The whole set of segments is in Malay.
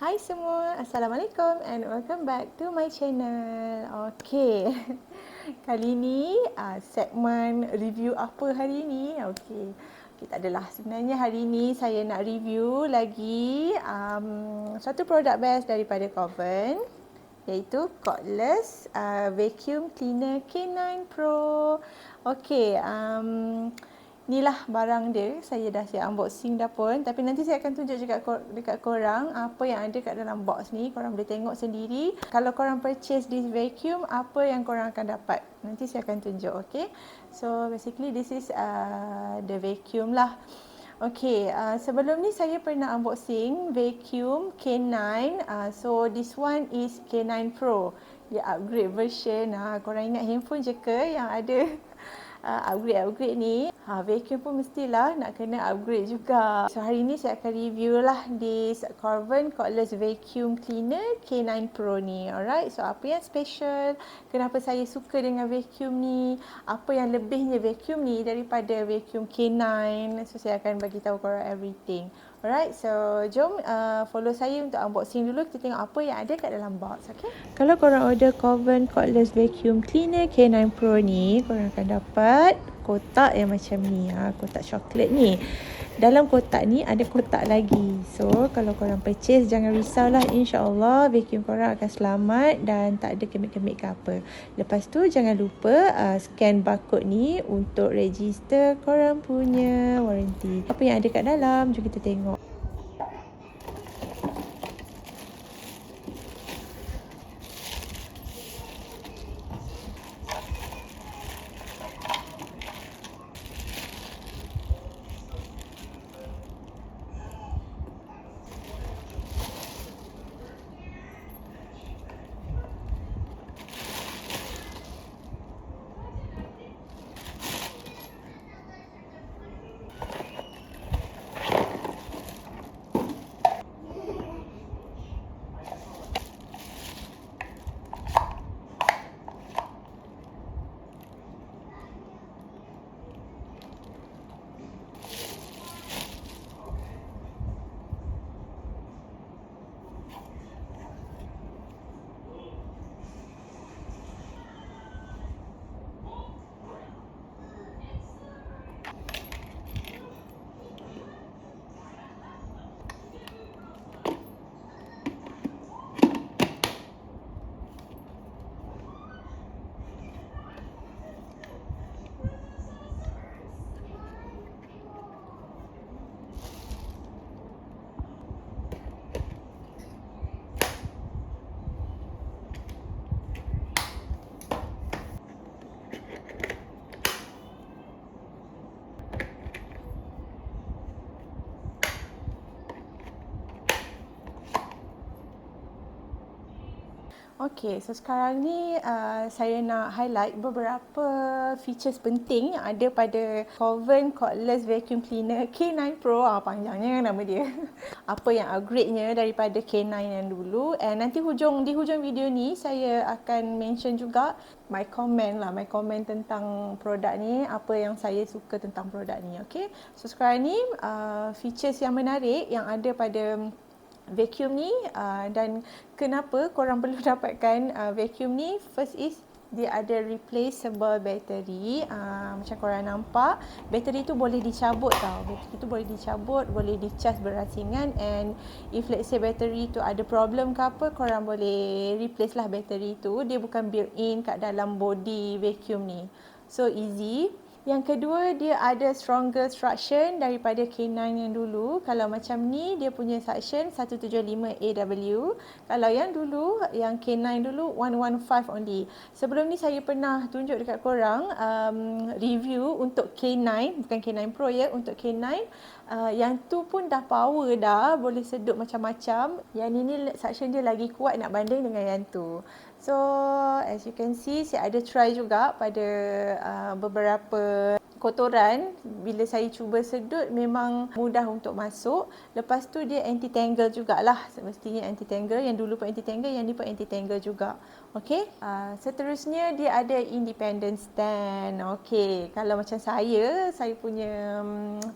Hai semua, Assalamualaikum and welcome back to my channel. Okay, kali ni segmen review apa hari ni? Okay, tak adalah. Sebenarnya hari ni saya nak review lagi satu produk best daripada Corvan, iaitu Cordless Vacuum Cleaner K9 Pro. Okay, inilah barang dia. Saya dah siap unboxing dah pun. Tapi nanti saya akan tunjuk juga dekat korang apa yang ada kat dalam box ni. Korang boleh tengok sendiri. Kalau korang purchase this vacuum, apa yang korang akan dapat. Nanti saya akan tunjuk, okay. So basically this is the vacuum lah. Okay, sebelum ni saya pernah unboxing vacuum K9. So this one is K9 Pro. Dia upgrade version. Korang ingat handphone je ke yang ada upgrade ni? Vacuum pun mestilah nak kena upgrade juga. So hari ni saya akan review lah this Corvan Cordless Vacuum Cleaner K9 Pro ni. Alright, so apa yang special? Kenapa saya suka dengan vacuum ni? Apa yang lebihnya vacuum ni daripada vacuum K9? So saya akan bagi tahu korang everything. Alright, so jom follow saya untuk unboxing dulu. Kita tengok apa yang ada kat dalam box, okay? Kalau korang order Corvan Cordless Vacuum Cleaner K9 Pro ni, korang akan dapat kotak yang macam ni, kotak coklat ni. Dalam kotak ni ada kotak lagi. So kalau korang purchase, jangan risaulah, insya-Allah vacuum korang akan selamat dan tak ada kemik-kemik ke apa. Lepas tu jangan lupa scan barcode ni untuk register korang punya warranty. Apa yang ada kat dalam, jom kita tengok. Okay, so sekarang ni saya nak highlight beberapa features penting yang ada pada Corvan Cordless Vacuum Cleaner K9 Pro. Panjangnya nama dia. Apa yang upgrade-nya daripada K9 yang dulu. And nanti di hujung video ni saya akan mention juga my comment tentang produk ni, apa yang saya suka tentang produk ni. Okay, so sekarang ni features yang menarik yang ada pada vacuum ni dan kenapa korang perlu dapatkan vacuum ni. First is dia ada replaceable battery. Macam korang nampak, battery tu boleh dicabut tau. Battery tu boleh dicabut, boleh dicas berasingan, and if let's say battery tu ada problem ke apa, korang boleh replace lah battery tu. Dia bukan built in kat dalam body vacuum ni. So easy. Yang kedua, dia ada stronger suction daripada K9 yang dulu. Kalau macam ni, dia punya suction 175 AW. Kalau yang dulu, yang K9 dulu 115 only. Sebelum ni saya pernah tunjuk dekat korang review untuk K9, bukan K9 Pro ya, untuk K9. Yang tu pun dah power dah, boleh sedut macam-macam. Yang ni suction dia lagi kuat nak banding dengan yang tu. So as you can see, saya ada try juga pada beberapa kotoran. Bila saya cuba sedut, memang mudah untuk masuk. Lepas tu dia anti-tangle jugalah. Semestinya anti-tangle. Yang dulu pun anti-tangle, yang ni pun anti-tangle juga. Okey, seterusnya dia ada independent stand. Okey, kalau macam saya punya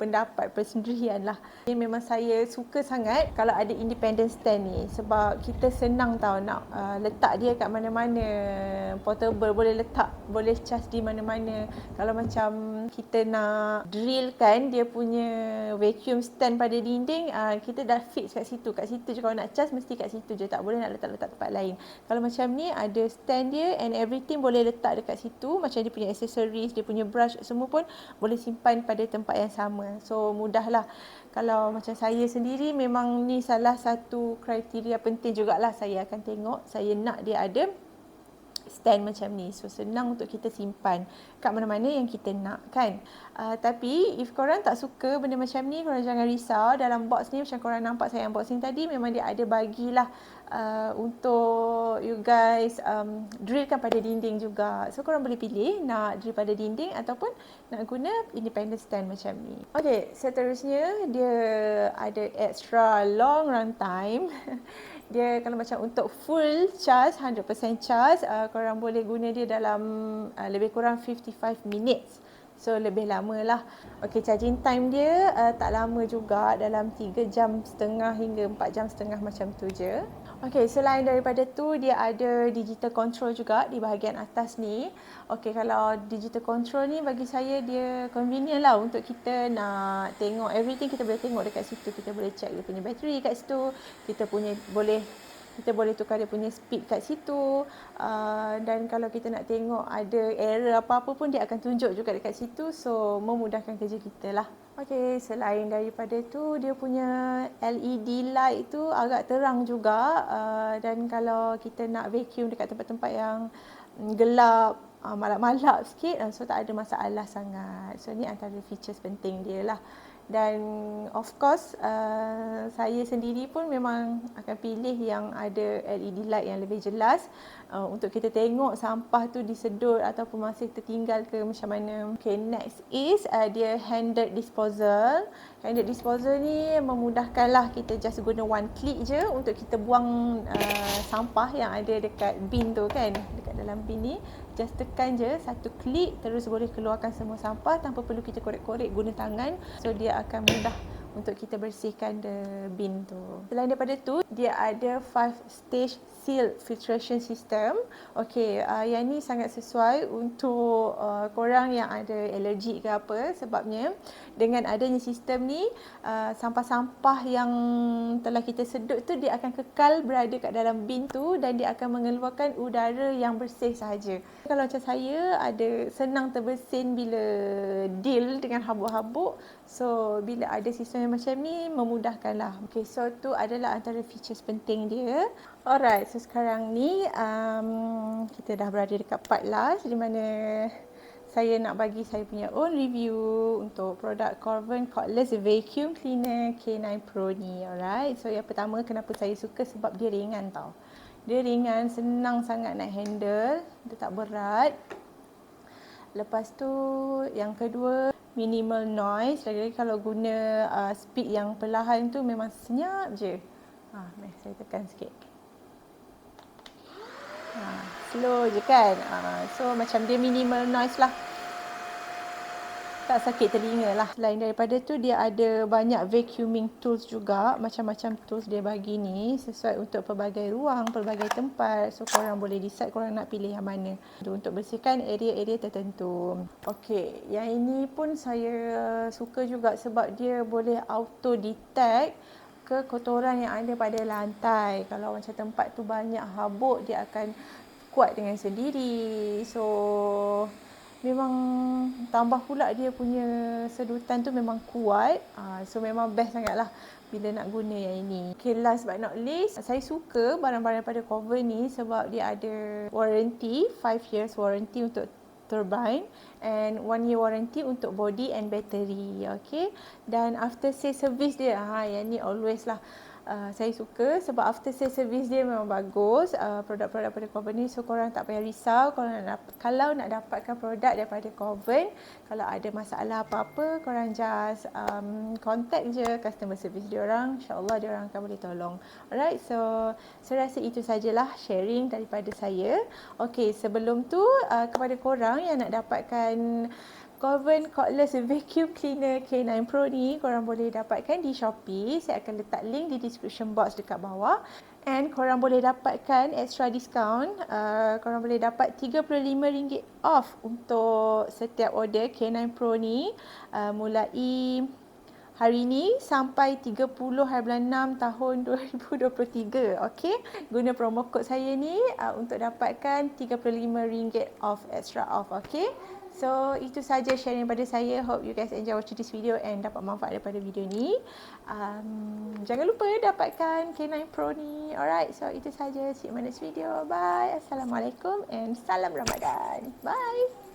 pendapat persendirian lah. Ini memang saya suka sangat kalau ada independent stand ni sebab kita senang tahu nak letak dia kat mana-mana. Portable, boleh letak, boleh cas di mana-mana. Kalau macam kita nak drill kan dia punya vacuum stand pada dinding, kita dah fix kat situ. Kat situ je, kalau nak cas mesti kat situ je, tak boleh nak letak-letak tempat lain. Kalau macam ni ada stand dia and everything boleh letak dekat situ, macam dia punya accessories, dia punya brush semua pun boleh simpan pada tempat yang sama. So mudahlah. Kalau macam saya sendiri memang ni salah satu kriteria penting jugalah saya akan tengok, saya nak dia ada stand macam ni. So senang untuk kita simpan kat mana-mana yang kita nak kan. Tapi if korang tak suka benda macam ni, korang jangan risau. Dalam box ni macam korang nampak saya unboxing tadi, memang dia ada bagilah untuk you guys drillkan pada dinding juga. So korang boleh pilih nak drill pada dinding ataupun nak guna independent stand macam ni. Okay, seterusnya dia ada extra long run time. Dia kalau macam untuk full charge, 100% charge, korang boleh guna dia dalam lebih kurang 55 minutes. So lebih lama lah. Okay, charging time dia tak lama juga, dalam 3 jam setengah hingga 4 jam setengah macam tu je. Okay, selain daripada tu dia ada digital control juga di bahagian atas ni. Okay, kalau digital control ni bagi saya dia convenient lah untuk kita nak tengok everything, kita boleh tengok dekat situ. Kita boleh check dia punya bateri kat situ. Kita boleh tukar dia punya speed kat situ, dan kalau kita nak tengok ada error apa-apa pun dia akan tunjuk juga dekat situ. So memudahkan kerja kita lah. Okey, selain daripada tu dia punya LED light tu agak terang juga, dan kalau kita nak vacuum dekat tempat-tempat yang gelap, malap-malap sikit, so tak ada masalah sangat. So ni antara features penting dia lah. Dan of course saya sendiri pun memang akan pilih yang ada LED light yang lebih jelas, untuk kita tengok sampah tu disedut ataupun masih tertinggal ke macam mana. Okay, next is dia handed disposal. Handed disposal ni memudahkanlah, kita just guna one click je untuk kita buang sampah yang ada dekat bin tu kan. Dekat dalam bin ni just tekan je satu klik, terus boleh keluarkan semua sampah tanpa perlu kita korek-korek guna tangan. So dia akan mudah untuk kita bersihkan the bin tu. Selain daripada tu, dia ada 5 stage seal filtration system. Okey, yang ni sangat sesuai untuk korang yang ada alergi ke apa, sebabnya dengan adanya sistem ni, sampah-sampah yang telah kita sedut tu dia akan kekal berada kat dalam bin tu dan dia akan mengeluarkan udara yang bersih sahaja. Kalau macam saya ada senang terbersin bila deal dengan habuk-habuk. So bila ada sistem yang macam ni memudahkanlah. Okay, so tu adalah antara features penting dia. Alright, so sekarang ni kita dah berada dekat part last di mana saya nak bagi saya punya own review untuk produk Corvan Cordless Vacuum Cleaner K9 Pro ni. Alright, so yang pertama kenapa saya suka, sebab dia ringan tau. Dia ringan, senang sangat nak handle, dia tak berat. Lepas tu yang kedua, minimal noise. Lagi-lagi kalau guna speed yang perlahan tu memang senyap je. Saya tekan sikit. Slow je kan. So macam dia minimal noise lah, tak sakit telinga lah. Selain daripada tu dia ada banyak vacuuming tools juga. Macam-macam tools dia bagi ni sesuai untuk pelbagai ruang, pelbagai tempat. So korang boleh decide korang nak pilih yang mana untuk bersihkan area-area tertentu. Okey, yang ini pun saya suka juga sebab dia boleh auto detect kekotoran yang ada pada lantai. Kalau macam tempat tu banyak habuk, dia akan kuat dengan sendiri. So memang tambah pula dia punya sedutan tu memang kuat. So memang best sangat lah bila nak guna yang ini. Okay, last but not least, saya suka barang-barang pada Corvan ni sebab dia ada warranty, 5 years warranty untuk turbine and 1 year warranty untuk body and battery. Okay, dan after sale service dia, yang ni always lah. Saya suka sebab after sale service dia memang bagus. Produk-produk daripada Corvan ni, so korang tak payah risau kalau nak dapatkan produk daripada Corvan, kalau ada masalah apa-apa, korang just contact je customer service diorang, insyaAllah diorang akan boleh tolong. Alright, so saya rasa itu sajalah sharing daripada saya. Okey, sebelum tu kepada korang yang nak dapatkan Corvan Cordless Vacuum Cleaner K9 Pro ni, korang boleh dapatkan di Shopee. Saya akan letak link di description box dekat bawah. And korang boleh dapatkan extra discount. Korang boleh dapat RM35 off untuk setiap order K9 Pro ni. Mulai hari ni sampai 30 hari bulan 6 tahun 2023. Okey, guna promo kod saya ni untuk dapatkan RM35 off, extra off. Okey, so itu saja sharing daripada saya. Hope you guys enjoy watching this video and dapat manfaat daripada video ni. Jangan lupa dapatkan K9 Pro ni. Alright, so itu saja. See you in my next video. Bye. Assalamualaikum and salam Ramadan. Bye.